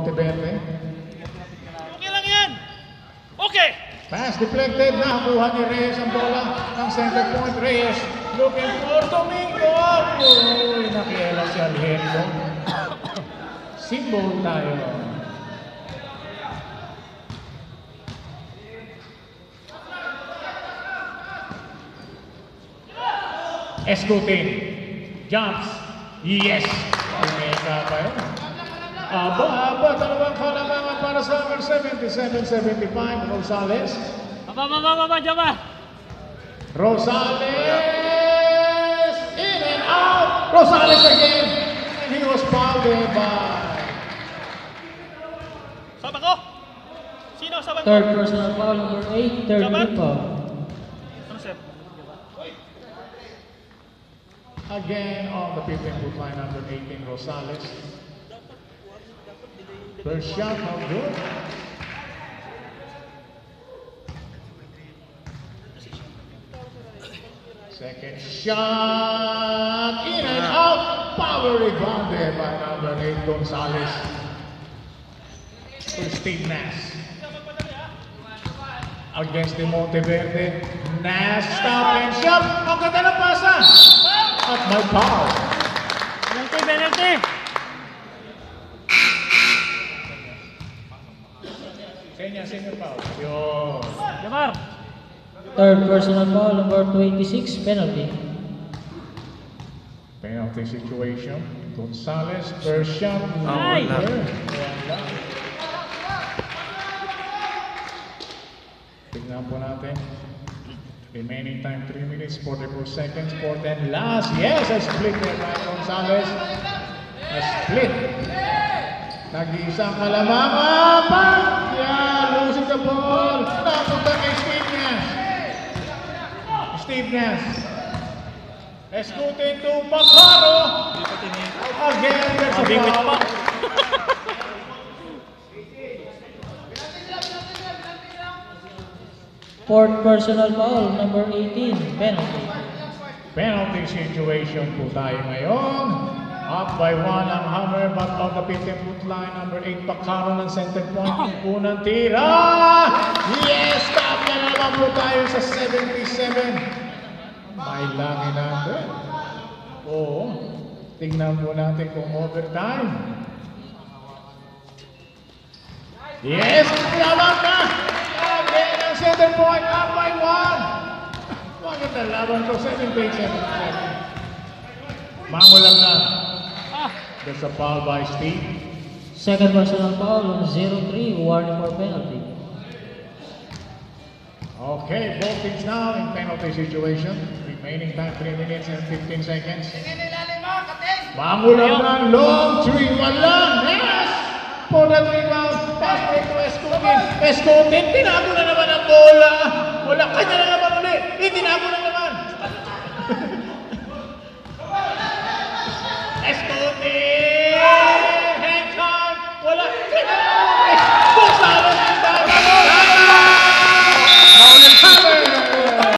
Monteverde. Okay lang yan. Okay. Pass deflected na. Kuha ni Reyes ang bola ng center point. Reyes looking for Domingo. Uy, nakiela si Alherio. Symbol tayo. Escutin. Jumps. Yes. Umeka pa yun. Aba, dalawang kalamangan para sa number 77-75, Rosales. Baba, Java. Rosales! In and out! Rosales again! And he was fouled by... Saba ko. Sino saban ko? Third personal foul, number 8, third Jaban? team foul. Ano, Sir? Again on the 15-foot line, number 18, Rosales. First shot, no good. Second shot, in and out. Power rebound there by number 8, Gonzalez. For Steve Nash. Against the Monteverde. Nash, stop and shot. Ang ganda ng pasa. At may foul. Penalty. Senior foul. Yun. Jamar. Third personal foul, number 26, penalty. Penalty situation. Gonzalez, first shot. Ay! Wala. Tignan po natin. Remaining time 3 minutes, 44 seconds, fourth and last. Yes, a split there by Gonzalez. A split. Nag-iisang kalamangan. Yeah, losing the ball. Napunta kay Steve Nash. Steve Nash. Escutin to Pacaro. Again, there's a foul. Fourth personal foul, number 18, penalty. Penalty situation po tayo ngayon. Up by 1 ang Hammer, but on the 15-foot line, number 8, Pacaro ng center point. Unang tira! Yes! Stop na naman po tayo sa 77. May langin natin. Oo. Tingnan po natin kung overtime. Yes! Laban na! Again ang center point, up by 1. Maganda laban to, 7-8, 7-7. Mangulang na. There's a foul by Steve. Second personal foul, 0-3, warning for penalty. Okay, both teams now in penalty situation. Remaining time 3 minutes and 15 seconds. Mangulang na, long three, wala. Yes! For the rebound, pass break to Escutin. Escutin, tinago na naman ang bola. Wala kanya na naman ulit. Itinago na naman